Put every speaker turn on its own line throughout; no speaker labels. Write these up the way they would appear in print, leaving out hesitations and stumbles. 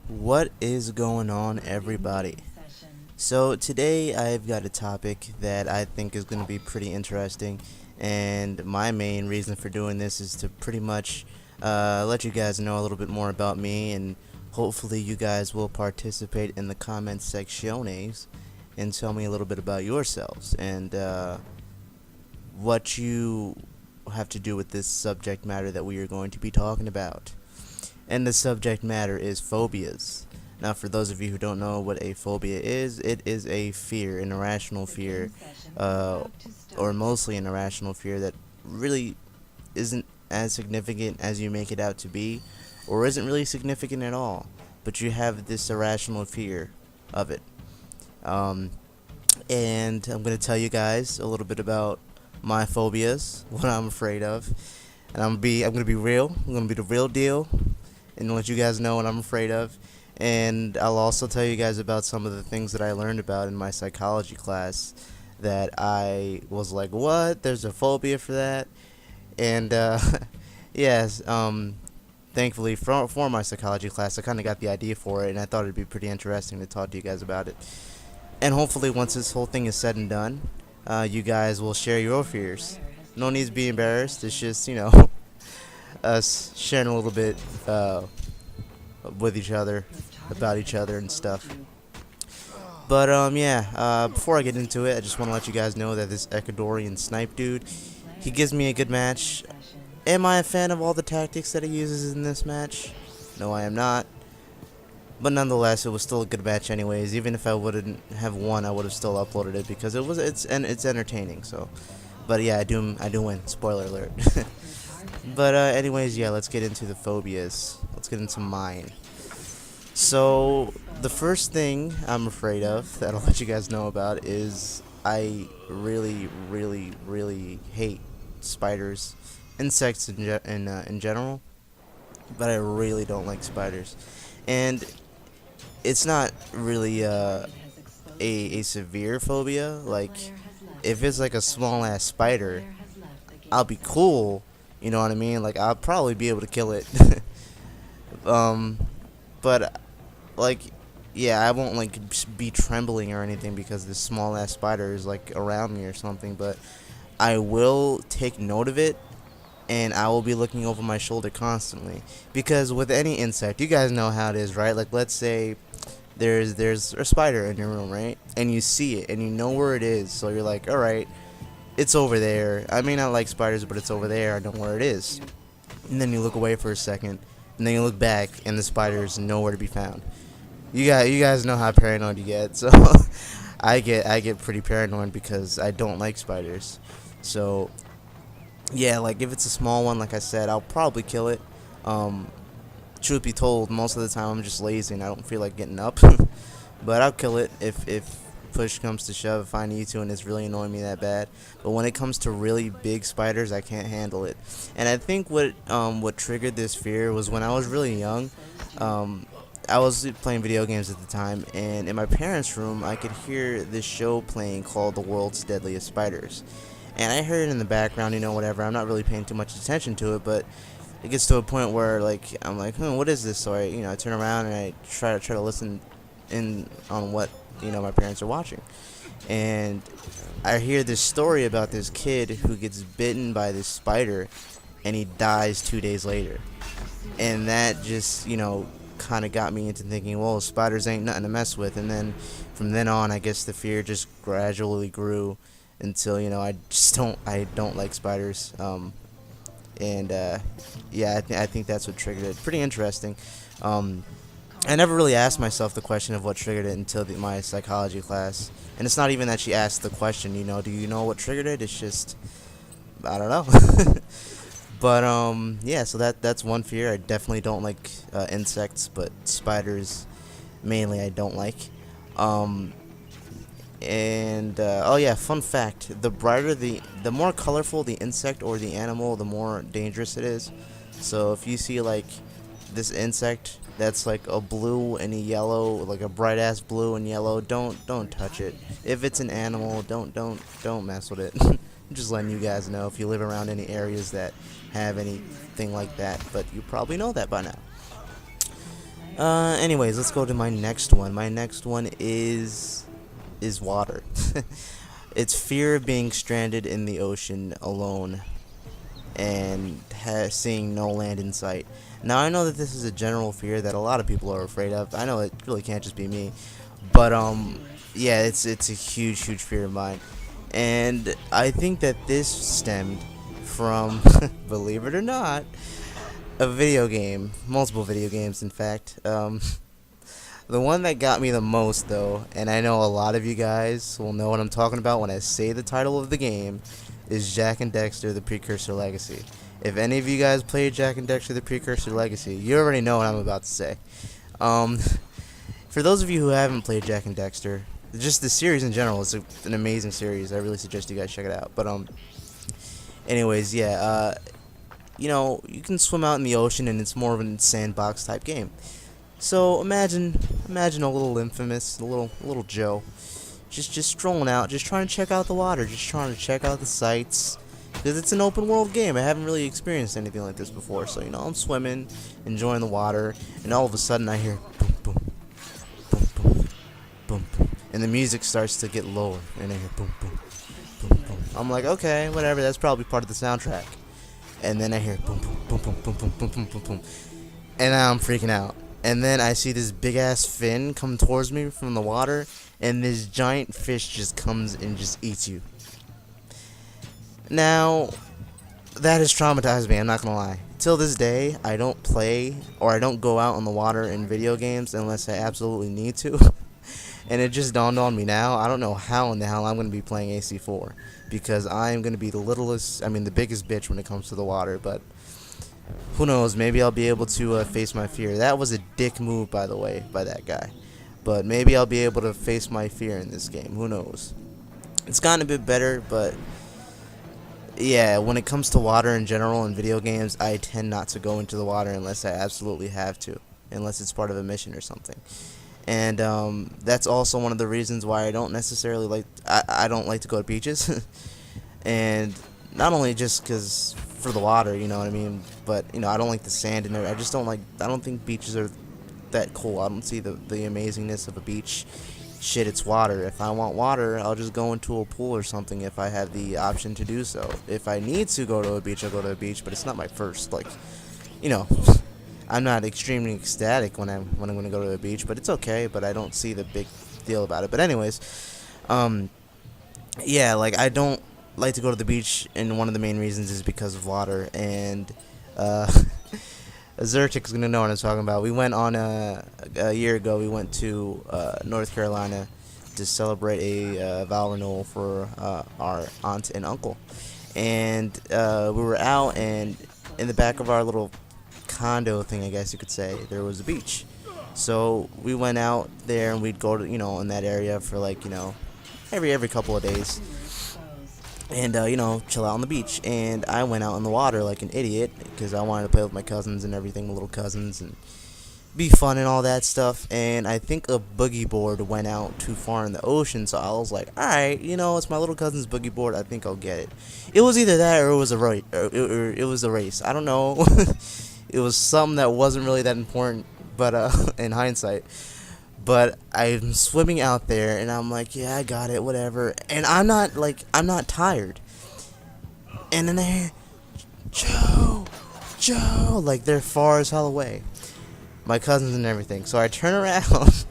What is going on, everybody? So, today I've got a topic that I think is going to be pretty interesting, and my main reason for doing this is to pretty much let you guys know a little bit more about me, and hopefully, you guys will participate in the comment sectiones and tell me a little bit about yourselves and what you have to do with this subject matter that we are going to be talking about. And the subject matter is phobias. Now, for those of you who don't know what a phobia is, it is a fear, an irrational fear, uh, or mostly an irrational fear that really isn't as significant as you make it out to be, or isn't really significant at all. But you have this irrational fear of it. Um, and I'm going to tell you guys a little bit about my phobias, what I'm afraid of. And I'm gonna be real. I'm gonna be the real deal and let you guys know what I'm afraid of. And I'll also tell you guys about some of the things that I learned about in my psychology class that I was like, what? There's a phobia for that? And yes, thankfully for my psychology class, I kind of got the idea for it, and I thought it'd be pretty interesting to talk to you guys about it. And hopefully, once this whole thing is said and done, you guys will share your fears. No need to be embarrassed. It's just, us sharing a little bit with each other, about each other and stuff. But yeah. Before I get into it, I just want to let you guys know that this Ecuadorian snipe dude, he gives me a good match. Am I a fan of all the tactics that he uses in this match? No, I am not. But nonetheless, it was still a good match, anyways. Even if I wouldn't have won, I would have still uploaded it because it's entertaining. So, but yeah, I do win. Spoiler alert. But anyways, yeah, let's get into the phobias. Let's get into mine. So the first thing I'm afraid of that I'll let you guys know about is I really, really, really hate spiders, insects in general. But I really don't like spiders, and it's not really a severe phobia. Like, if it's like a small ass spider, I'll be cool. You know what I mean? Like, I'll probably be able to kill it. um, but like, yeah, I won't like be trembling or anything because this small ass spider is like around me or something. But I will take note of it, and I will be looking over my shoulder constantly. Because with any insect, you guys know how it is, right? Like, let's say there's a spider in your room, right? And you see it and you know where it is, so you're like, all right, it's over there. I may not like spiders, but it's over there. I know where it is. And then you look away for a second, and then you look back, and the spider's nowhere to be found. You guys know how paranoid you get, so I get pretty paranoid because I don't like spiders. So yeah, like if it's a small one, like I said, I'll probably kill it. Um, Truth be told, most of the time I'm just lazy and I don't feel like getting up. But I'll kill it if push comes to shove, if I need to, and it's really annoying me that bad. But when it comes to really big spiders, I can't handle it. And I think what triggered this fear was when I was really young. Um, I was playing video games at the time, and in my parents' room, I could hear this show playing called The World's Deadliest Spiders. And I heard it in the background, whatever. I'm not really paying too much attention to it, but it gets to a point where, like, I'm like, what is this? So I turn around and I try to listen in on what my parents are watching, and I hear this story about this kid who gets bitten by this spider, and he dies 2 days later, and that just kind of got me into thinking, well, spiders ain't nothing to mess with. And then from then on, I guess the fear just gradually grew until I don't like spiders. And yeah, I think that's what triggered it. Pretty interesting. I never really asked myself the question of what triggered it until my psychology class. And it's not even that she asked the question, do you know what triggered it? It's just, I don't know. But yeah, so that's one fear. I definitely don't like insects, but spiders mainly I don't like. Um, and oh yeah, fun fact: the more colorful the insect or the animal, the more dangerous it is. So if you see like this insect that's like a blue and a yellow, like a bright ass blue and yellow, don't touch it. If it's an animal, don't mess with it. I'm just letting you guys know if you live around any areas that have anything like that, but you probably know that by now. Anyways, let's go to my next one. My next one is water. It's fear of being stranded in the ocean alone and seeing no land in sight. Now I know that this is a general fear that a lot of people are afraid of. I know it really can't just be me, but yeah, it's a huge fear of mine, and I think that this stemmed from, believe it or not, a video game, multiple video games, in fact. The one that got me the most, though, and I know a lot of you guys will know what I'm talking about when I say the title of the game, is Jak and Daxter: The Precursor Legacy. If any of you guys played Jak and Daxter: The Precursor Legacy, you already know what I'm about to say. Um, for those of you who haven't played Jak and Daxter, just the series in general is an amazing series. I really suggest you guys check it out. But anyways, yeah, you know, you can swim out in the ocean, and it's more of a sandbox type game. So imagine a little infamous, a little Joe, just strolling out, just trying to check out the water, just trying to check out the sights, because it's an open world game. I haven't really experienced anything like this before, so you know, I'm swimming, enjoying the water, and all of a sudden I hear boom boom boom boom boom boom, and the music starts to get lower, and I hear boom boom boom boom. I'm like, okay, whatever, that's probably part of the soundtrack. And then I hear boom boom boom boom boom boom boom boom boom, and now I'm freaking out. And then I see this big ass fin come towards me from the water, and this giant fish just comes and just eats you. Now, that has traumatized me, I'm not gonna lie. Till this day, I don't play or I don't go out on the water in video games unless I absolutely need to. And it just dawned on me now, I don't know how in the hell I'm gonna be playing AC4, because I'm gonna be the biggest bitch when it comes to the water, but who knows, maybe I'll be able to face my fear. That was a dick move, by the way, by that guy. But maybe I'll be able to face my fear in this game. Who knows? It's gotten a bit better, but yeah, when it comes to water in general in video games, I tend not to go into the water unless I absolutely have to, unless it's part of a mission or something. And that's also one of the reasons why I don't necessarily I don't like to go to beaches. And not only just because for the water, you know what I mean, but you know, I don't like the sand in there. I don't think beaches are that cool. I don't see the amazingness of a beach. Shit, it's water. If I want water, I'll just go into a pool or something if I have the option to do so. If I need to go to a beach, I'll go to a beach, but it's not my first, you know, I'm not extremely ecstatic when I'm going to go to a beach, but it's okay, but I don't see the big deal about it. But anyways, yeah, I don't like to go to the beach, and one of the main reasons is because of water. And Zertic's gonna know what I'm talking about. We went on a year ago. We went to North Carolina to celebrate a vow renewal for our aunt and uncle, and we were out, and in the back of our little condo thing, I guess you could say, there was a beach. So we went out there, and we'd go to, you know, in that area for every couple of days. And, you know, chill out on the beach. And I went out in the water like an idiot because I wanted to play with my cousins and everything, my little cousins, and be fun and all that stuff. And I think a boogie board went out too far in the ocean, so I was like, alright, you know, it's my little cousin's boogie board, I think I'll get it. It was either that or it was a race. I don't know. It was something that wasn't really that important, but in hindsight. But I'm swimming out there, and I'm like, yeah, I got it, whatever. And I'm not tired. And then I hear, Joe, like they're far as hell away. My cousins and everything. So I turn around,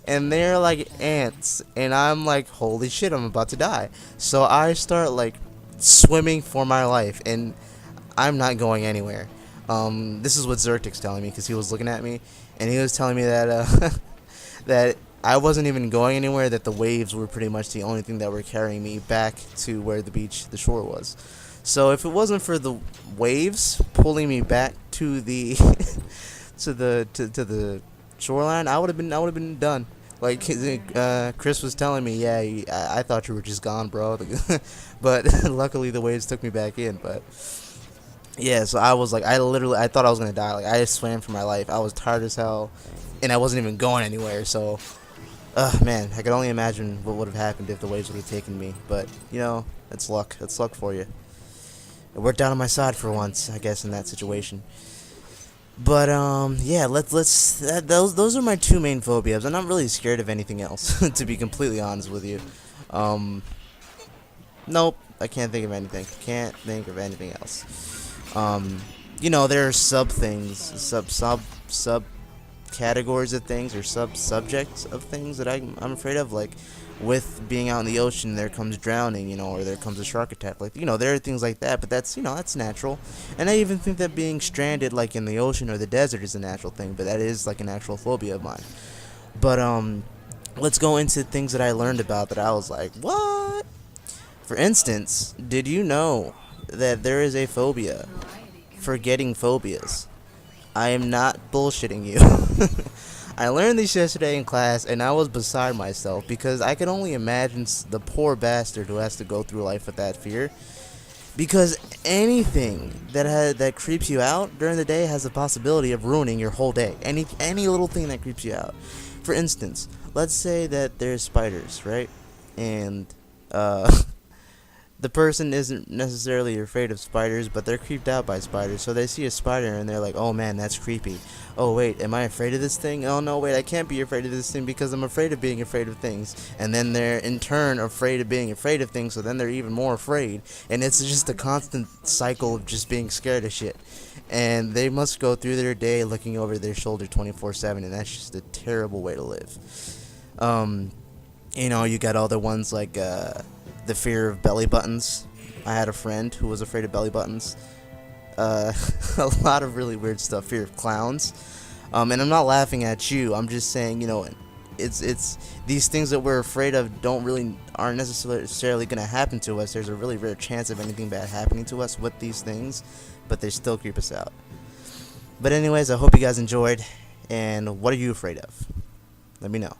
and they're like ants, and I'm like, holy shit, I'm about to die. So I start swimming for my life, and I'm not going anywhere. This is what Zertic's telling me, because he was looking at me, and he was telling me that that I wasn't even going anywhere, that the waves were pretty much the only thing that were carrying me back to where the shore was. So if it wasn't for the waves pulling me back to the to the shoreline, I would have been done. Like Chris was telling me, yeah, I thought you were just gone, bro. But luckily the waves took me back in. But yeah, so I was I thought I was gonna die. Like, I swam for my life. I was tired as hell, and I wasn't even going anywhere. So, man, I could only imagine what would have happened if the waves would have taken me. But you know, it's luck. It's luck for you. It worked out on my side for once, I guess, in that situation. But yeah, those are my two main phobias. I'm not really scared of anything else, to be completely honest with you. Um, nope, I can't think of anything. Can't think of anything else. Um, there are sub categories of things or subjects of things that I'm afraid of, like with being out in the ocean there comes drowning, or there comes a shark attack, like there are things like that, but that's natural. And I even think that being stranded like in the ocean or the desert is a natural thing, but that is like an actual phobia of mine. But let's go into things that I learned about that I was like, what? For instance, did you know that there is a phobia for getting phobias? I am not bullshitting you. I learned this yesterday in class, and I was beside myself because I could only imagine the poor bastard who has to go through life with that fear. Because anything that creeps you out during the day has the possibility of ruining your whole day. Any little thing that creeps you out. For instance, let's say that there's spiders, right? And the person isn't necessarily afraid of spiders, but they're creeped out by spiders. So they see a spider and they're like, oh man, that's creepy. Oh wait, am I afraid of this thing? Oh no, wait, I can't be afraid of this thing because I'm afraid of being afraid of things. And then they're in turn afraid of being afraid of things, so then they're even more afraid. And it's just a constant cycle of just being scared of shit. And they must go through their day looking over their shoulder 24/7, and that's just a terrible way to live. You got all the ones like the fear of belly buttons. I had a friend who was afraid of belly buttons. A lot of really weird stuff. Fear of clowns. And I'm not laughing at you. I'm just saying, it's these things that we're afraid of aren't necessarily going to happen to us. There's a really rare chance of anything bad happening to us with these things, but they still creep us out. But anyways, I hope you guys enjoyed. And what are you afraid of? Let me know.